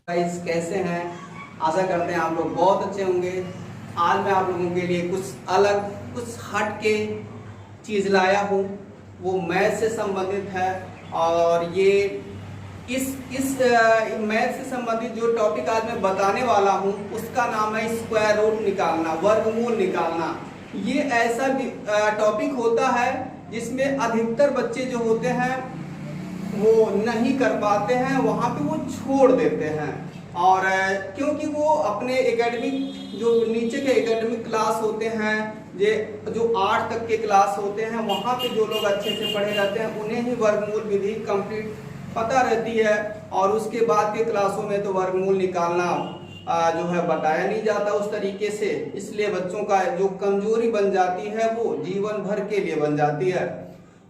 Guys कैसे हैं। आशा करते हैं आप लोग बहुत अच्छे होंगे। आज मैं आप लोगों के लिए कुछ अलग कुछ हट के चीज़ लाया हूँ। वो मैथ से संबंधित है और ये इस मैथ से संबंधित जो टॉपिक आज मैं बताने वाला हूँ उसका नाम है स्क्वायर रूट निकालना, वर्गमूल निकालना। ये ऐसा टॉपिक होता है जिसमें अधिकतर बच्चे जो होते हैं वो नहीं कर पाते हैं, वहाँ पे वो छोड़ देते हैं। और क्योंकि वो अपने एकेडमिक जो नीचे के एकेडमिक क्लास होते हैं, जो 8 तक के क्लास होते हैं, वहाँ पे जो लोग अच्छे से पढ़े रहते हैं उन्हें ही वर्गमूल विधि कंप्लीट पता रहती है। और उसके बाद के क्लासों में तो वर्गमूल निकालना जो है बताया नहीं जाता उस तरीके से, इसलिए बच्चों का जो कमजोरी बन जाती है वो जीवन भर के लिए बन जाती है।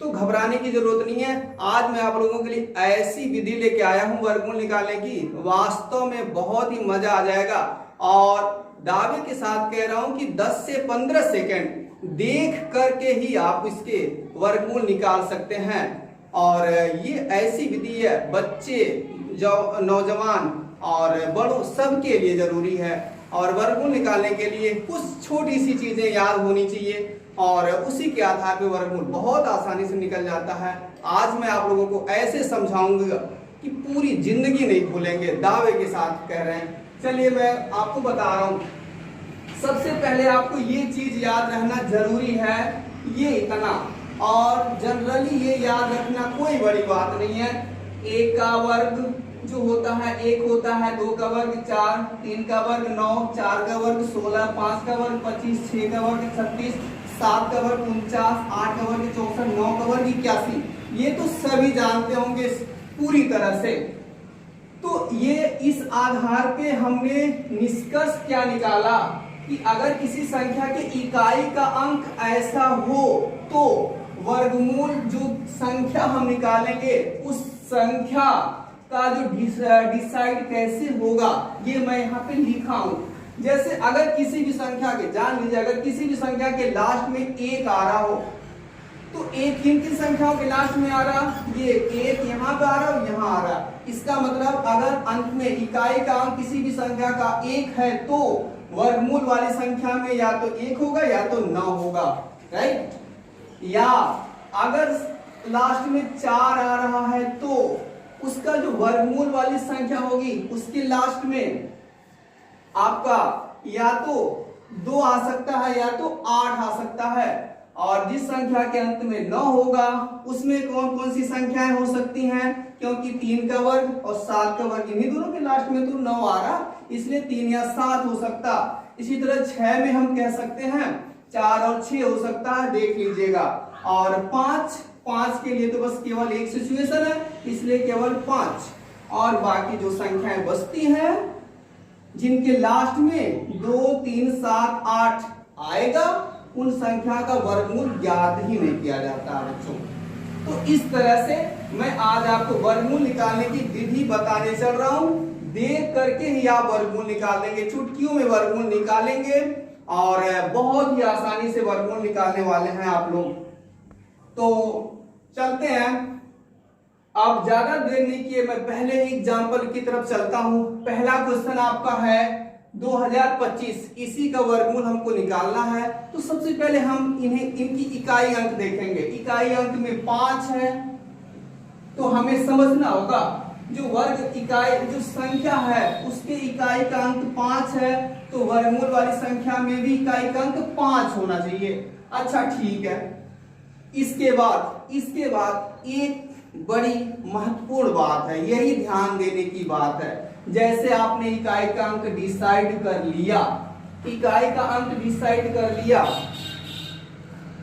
तो घबराने की जरूरत नहीं है। आज मैं आप लोगों के लिए ऐसी विधि लेके आया हूं वर्गमूल निकालने की, वास्तव में बहुत ही मजा आ जाएगा। और दावे के साथ कह रहा हूं कि 10 से 15 सेकंड देख करके ही आप इसके वर्गमूल निकाल सकते हैं। और ये ऐसी विधि है बच्चे, जो नौजवान और बड़ों सबके लिए जरूरी है। और वर्गमूल निकालने के लिए कुछ छोटी सी चीजें याद होनी चाहिए और उसी के आधार पर वर्गमूल बहुत आसानी से निकल जाता है। आज मैं आप लोगों को ऐसे समझाऊंगा कि पूरी जिंदगी नहीं भूलेंगे, दावे के साथ कह रहे हैं। चलिए मैं आपको बता रहा हूं। सबसे पहले आपको ये चीज याद रहना जरूरी है, ये इतना। और जनरली ये याद रखना कोई बड़ी बात नहीं है। 1 का वर्ग जो होता है 1 होता है, 2 का वर्ग 4, 3 का वर्ग 9, 4 का वर्ग 16, 5 का वर्ग 25, 6 का वर्ग 36, 7 का वर्ग 49, 8 का वर्ग 64, 9 का वर्ग 81। ये तो सभी जानते होंगे पूरी तरह से। तो ये इस आधार पे हमने निष्कर्ष क्या निकाला कि अगर किसी संख्या के इकाई का अंक ऐसा हो तो वर्गमूल जो संख्या हम निकालेंगे उस संख्या का जो डिसाइड कैसे होगा ये मैं यहाँ पे लिखा हूं। जैसे अगर किसी भी संख्या के, जान लीजिए अगर किसी भी संख्या के लास्ट में 1 आ रहा हो तो एक किन किन संख्याओं के लास्ट में आ रहा, ये 1 यहाँ पे आ रहा और यहाँ आ रहा। इसका मतलब अगर अंत में इकाई का अंक किसी भी संख्या का 1 है तो वर्गमूल वाली संख्या में या तो 1 होगा या तो 9 होगा, राइट। या अगर लास्ट में 4 आ रहा है तो उसका जो वर्गमूल वाली संख्या होगी उसके लास्ट में आपका या तो 2 आ सकता है या तो 8 आ सकता है। और जिस संख्या के अंत में 9 होगा उसमें कौन कौन सी संख्याएं हो सकती हैं, क्योंकि 3 का वर्ग और 7 का वर्ग इन्हीं दोनों के लास्ट में तो 9 आ रहा, इसलिए 3 या 7 हो सकता। इसी तरह 6 में हम कह सकते हैं 4 और 6 हो सकता है, देख लीजिएगा। और 5 के लिए तो बस केवल एक सिचुएशन है, इसलिए केवल 5। और बाकी जो संख्याएं बचती हैं जिनके लास्ट में 2, 3, 7, 8 आएगा उन संख्या का वर्गमूल ज्ञात ही नहीं किया जाता बच्चों। तो इस तरह से मैं आज आपको वर्गमूल निकालने की विधि बताने चल रहा हूं। देख करके ही आप वर्गमूल निकाल लेंगे, चुटकियों में वर्गमूल निकालेंगे और बहुत ही आसानी से वर्गमूल निकालने वाले हैं आप लोग। तो चलते हैं, अब ज्यादा देर नहीं किए मैं पहले ही एग्जाम्पल की तरफ चलता हूं। पहला क्वेश्चन आपका है 2025, इसी का वर्गमूल हमको निकालना है। तो सबसे पहले हम इनकी इकाई अंक देखेंगे। इकाई अंक में 5 है तो हमें समझना होगा जो वर्ग इकाई जो संख्या है उसके इकाई का अंक 5 है तो वर्गमूल वाली संख्या में भी इकाई का अंक 5 होना चाहिए। अच्छा ठीक है। इसके बाद एक बड़ी महत्वपूर्ण बात है, यही ध्यान देने की बात है। जैसे आपने इकाई का अंक डिसाइड कर लिया,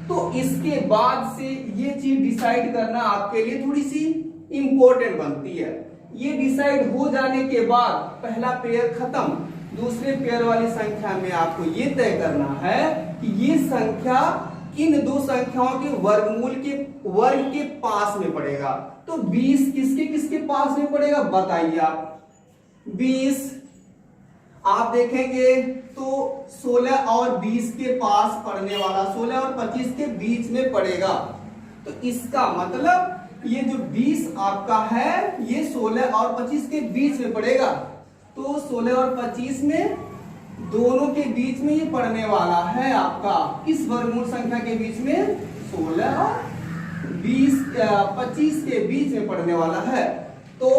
तो इसके बाद से ये चीज डिसाइड करना आपके लिए थोड़ी सी इंपॉर्टेंट बनती है। ये डिसाइड हो जाने के बाद पहला पेयर खत्म, दूसरे पेयर वाली संख्या में आपको ये तय करना है कि ये संख्या इन 2 संख्याओं के वर्गमूल के वर्ग के पास में पड़ेगा। तो 20 किसके किसके पास में पड़ेगा बताइए आप। 20 आप देखेंगे तो 16 और 20 के पास पड़ने वाला, 16 और 25 के बीच में पड़ेगा। तो इसका मतलब ये जो 20 आपका है ये 16 और 25 के बीच में पड़ेगा। तो 16 और 25 में दोनों के बीच में ये पड़ने वाला है आपका, किस वर्गमूल संख्या के बीच में? 16 और 25 के बीच में पड़ने वाला है। तो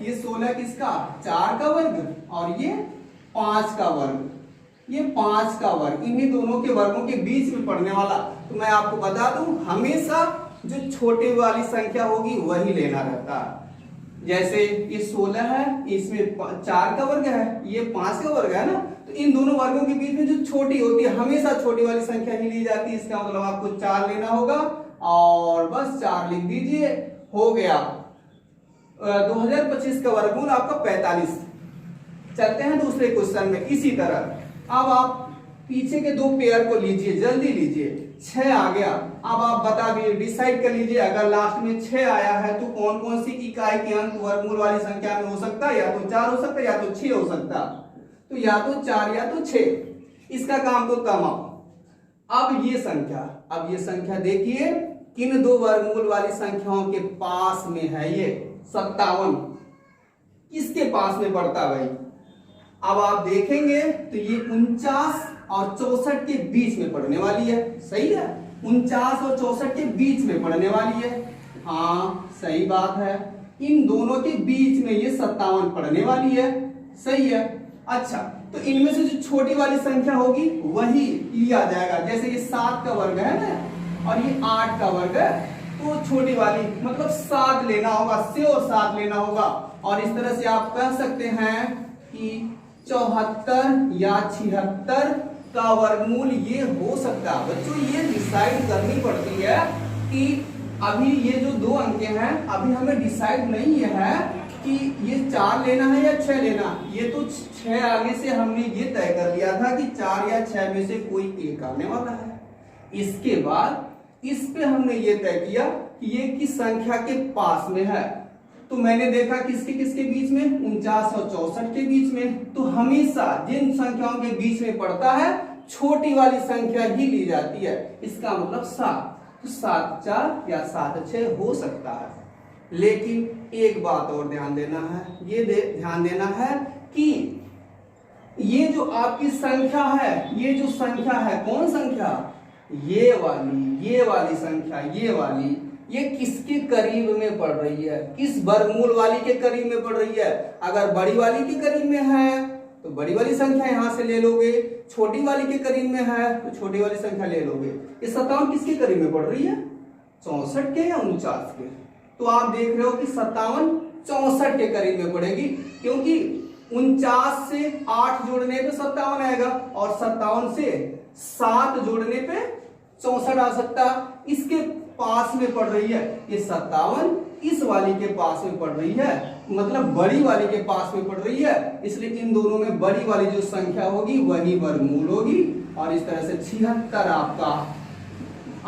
ये 16 किसका? 4 का वर्ग और ये 5 का वर्ग, ये 5 का वर्ग, इन्हीं दोनों के वर्गों के बीच में पड़ने वाला। तो मैं आपको बता दूं, हमेशा जो छोटे वाली संख्या होगी वही लेना रहता है। जैसे ये 16 है, इसमें 4 का वर्ग है, ये 5 का वर्ग है ना, तो इन दोनों वर्गों के बीच में जो छोटी होती है, हमेशा छोटी वाली संख्या ही ली जाती है। इसका मतलब आपको 4 लेना होगा और बस 4 लिख दीजिए, हो गया। 2025 का वर्गमूल आपका 45। चलते हैं दूसरे क्वेश्चन में। इसी तरह अब आप पीछे के दो पेयर को लीजिए, जल्दी लीजिए। 6 आ गया, अब आप बता दीजिए, डिसाइड कर लीजिए, अगर लास्ट में 6 आया है तो कौन कौन सी इकाई के अंक वर्गमूल वाली संख्या में हो सकता है? या तो 4 हो सकता है, या तो 6 हो सकता। तो या तो 4 या तो 6, इसका काम तो तमाम। अब ये संख्या देखिए किन दो वर्गमूल वाली संख्याओं के पास में है? ये 57 किसके पास में पड़ता है भाई? अब आप देखेंगे तो ये 49 और 64 के बीच में पड़ने वाली है। सही है, 49 और 64 के बीच में पड़ने वाली है। हाँ सही बात है, इन दोनों के बीच में ये 57 पड़ने वाली है। सही है। अच्छा, तो इनमें से जो छोटी वाली संख्या होगी वही लिया जाएगा। जैसे ये 7 का वर्ग है ना और ये 8 का वर्ग है, तो छोटी वाली मतलब 7 लेना होगा, श्योर 7 लेना होगा। और इस तरह से आप कह सकते हैं कि 74 या 76 का वर्गमूल ये हो सकता है। बच्चों ये डिसाइड करनी पड़ती है कि अभी ये जो दो अंक हैं, अभी हमें डिसाइड नहीं है कि ये 4 लेना है या 6 लेना। ये तो 6 आगे से हमने ये तय कर लिया था कि 4 या 6 में से कोई एक आने वाला है। इसके बाद इस पे हमने ये तय किया कि ये किस संख्या के पास में है। तो मैंने देखा किसके किसके बीच में? 49 और 64 के बीच में। तो हमेशा जिन संख्याओं के बीच में पड़ता है छोटी वाली संख्या ही ली जाती है। इसका मतलब 7, तो 7 4 या 7 6 हो सकता है। लेकिन एक बात और ध्यान देना है, ये ध्यान देना है कि ये जो आपकी संख्या है, ये जो संख्या है, कौन संख्या? ये वाली संख्या, ये किसके करीब में पड़ रही है? किस वर्गमूल वाली के करीब में पड़ रही है? अगर बड़ी वाली के करीब में है तो बड़ी वाली संख्या यहां से ले लोगे, छोटी वाली के करीब में है तो छोटी वाली संख्या ले लोगे। ये 57 किसके करीब में पड़ रही है? 64 के या 49 के? तो आप देख रहे हो कि 57 64 के करीब में पड़ेगी, क्योंकि 49 से 8 जोड़ने पे 57 आएगा और 57 से 7 जोड़ने पे 64 आ सकता। इसके पास में पड़ रही है ये 57, इस वाली के पास में पड़ रही है, मतलब बड़ी वाली के पास में पड़ रही है। इसलिए इन दोनों में बड़ी वाली जो संख्या होगी वही वर्गमूल होगी और इस तरह से 76 आपका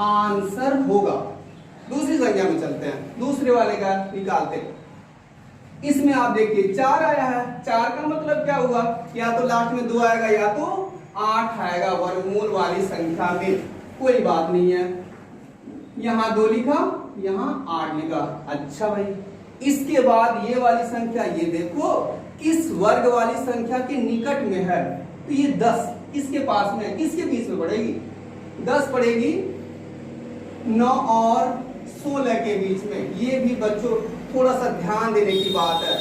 आंसर होगा। दूसरी संख्या में चलते हैं, दूसरे वाले का निकालते हैं। इसमें आप देखिए 4 आया है। 4 का मतलब क्या हुआ? या तो लास्ट में 2 आएगा या तो 8 आएगा वर्गमूल वाली संख्या में। कोई बात नहीं है, यहां 2 लिखा, यहां 8 लिखा। अच्छा भाई, इसके बाद ये वाली संख्या, ये देखो किस वर्ग वाली संख्या के निकट में है? तो ये 10 किसके पास में है? किसके बीच में पड़ेगी? 10 पड़ेगी 9 और 16 के बीच में। ये भी बच्चों थोड़ा सा ध्यान देने की बात है।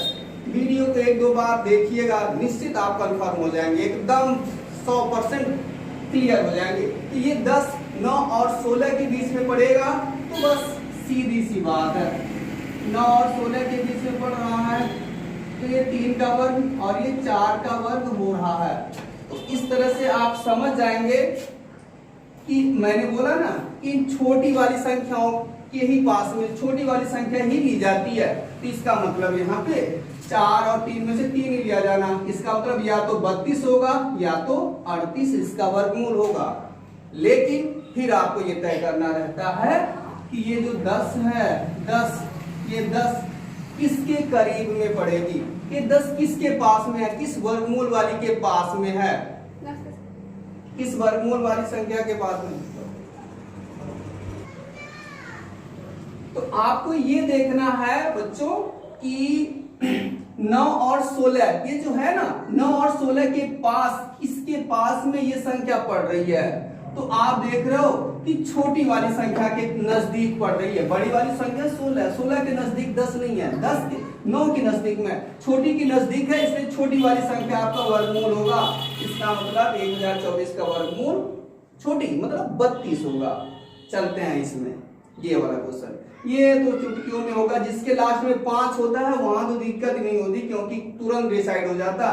वीडियो को 1-2 बार देखिएगा, निश्चित आप कंफर्म हो जाएंगे, एकदम 100% क्लियर हो जाएंगे कि ये 10, 9 और 16 के बीच में पड़ेगा। तो बस सीधी सी बात है, 9 और 16 के बीच में पड़ रहा है तो ये 3 का वर्ग और ये 4 का वर्ग हो रहा है। तो इस तरह से आप समझ जाएंगे कि मैंने बोला ना, इन छोटी वाली संख्याओं के ही पास में छोटी वाली संख्या ही ली जाती है। तो इसका मतलब यहाँ पे 4 और 3 में से 3 ही लिया जाना। इसका मतलब या तो 32 होगा या तो 38 इसका वर्गमूल होगा। लेकिन फिर आपको ये तय करना रहता है कि ये जो 10 है, ये 10 किसके करीब में पड़ेगी? ये 10 किसके पास में है? किस वर्गमूल वाली के पास में है? किस वर्गमूल वाली संख्या के पास में? तो आपको ये देखना है बच्चों कि 9 और 16, ये जो है ना 9 और 16 के पास, इसके पास में ये संख्या पड़ रही है, तो आप देख रहे हो कि छोटी वाली संख्या के नजदीक पड़ रही है। बड़ी वाली संख्या 16, 16 के नजदीक 10 नहीं है, 10 के 9 के नजदीक में, छोटी की नजदीक है, इसलिए छोटी वाली संख्या आपका वर्गमूल होगा। इसका मतलब 1024 का वर्गमूल छोटी मतलब 32 होगा। चलते हैं इसमें, ये वाला क्वेश्चन, ये तो चुटकियों में होगा। जिसके लास्ट में 5 होता है वहां तो दिक्कत नहीं होती, क्योंकि तुरंत डिसाइड हो जाता।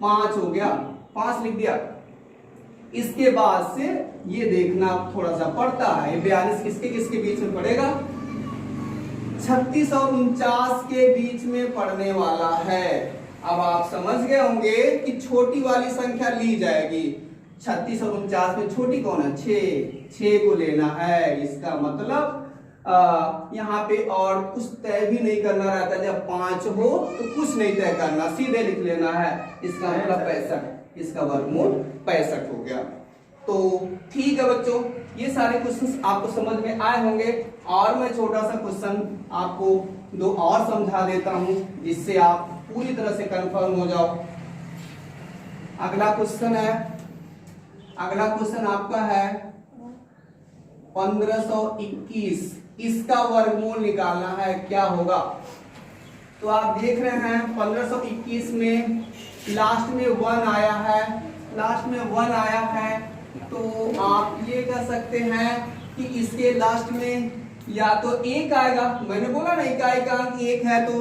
5 हो गया, 5 लिख दिया। इसके बाद से ये देखना थोड़ा सा पड़ता है, 42 किसके किसके बीच में पड़ेगा, 36 और 49 के बीच में पड़ने वाला है। अब आप समझ गए होंगे कि छोटी वाली संख्या ली जाएगी। 36 और 49 में छोटी कौन है, 6 को लेना है। इसका मतलब यहाँ पे और कुछ तय भी नहीं करना रहता। जब 5 हो तो कुछ नहीं तय करना, सीधे लिख लेना है। इसका मतलब 65, इसका वर्गमूल 65 हो गया। तो ठीक है बच्चों, ये सारे क्वेश्चंस आपको समझ में आए होंगे। और मैं छोटा सा क्वेश्चन आपको 2 और समझा देता हूं, जिससे आप पूरी तरह से कंफर्म हो जाओ। अगला क्वेश्चन आपका है 1521, इसका वर्गमूल निकालना है, क्या होगा। तो आप देख रहे हैं 1521 में लास्ट में 1 आया है, तो आप ये कह सकते हैं कि इसके लास्ट में या तो 1 आएगा। मैंने बोला ना इकाई का अंक 1 है, तो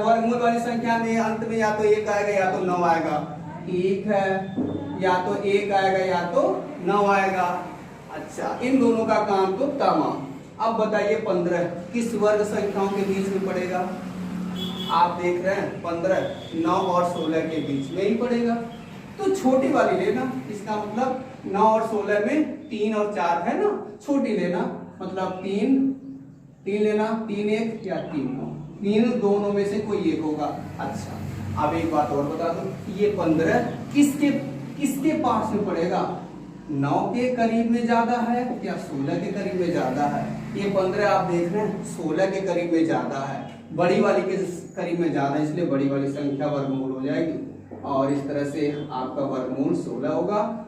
वर्गमूल वाली संख्या में अंत में या तो 1 आएगा या तो 9 आएगा। 1 है, या तो 1 आएगा या तो 9 आएगा। अच्छा, इन दोनों का काम तो तमाम। अब बताइए 15 किस वर्ग संख्याओं के बीच में पड़ेगा। आप देख रहे हैं 15 9 और 16 के बीच में ही पड़ेगा, तो छोटी वाली लेना। इसका मतलब 9 और 16 में 3 और 4 है ना, छोटी लेना, मतलब 3 लेना, 3 1 या 3 9, 3 दोनों में से कोई एक होगा। अच्छा, अब एक बात और बता दो, ये 15 किसके पास में पड़ेगा, 9 के करीब में ज्यादा है या 16 के करीब में ज्यादा है। ये 15 आप देख रहे हैं 16 के करीब में ज्यादा है, बड़ी वाली के करीब में ज्यादा है, इसलिए बड़ी वाली संख्या वर्गमूल हो जाएगी। और इस तरह से आपका वर्गमूल 16 होगा।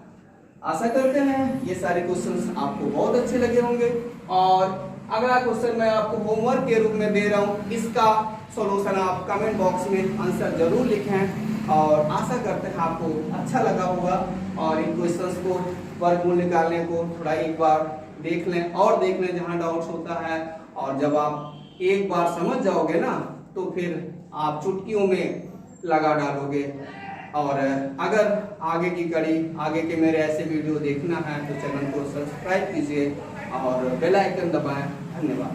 आशा करते हैं ये सारे क्वेश्चंस आपको बहुत अच्छे लगे होंगे। और अगला क्वेश्चन मैं आपको होमवर्क के रूप में दे रहा हूँ, इसका सॉल्यूशन आप कमेंट बॉक्स में आंसर जरूर लिखें। और आशा करते हैं आपको अच्छा लगा होगा, और इन क्वेश्चंस को वर्गमूल निकालने को थोड़ा एक बार देख लें और देख लें जहाँ डाउट्स होता है। और जब आप एक बार समझ जाओगे ना, तो फिर आप चुटकियों में लगा डालोगे। और अगर आगे की कड़ी, आगे के मेरे ऐसे वीडियो देखना है तो चैनल को सब्सक्राइब कीजिए और बेल आइकन दबाएं। धन्यवाद।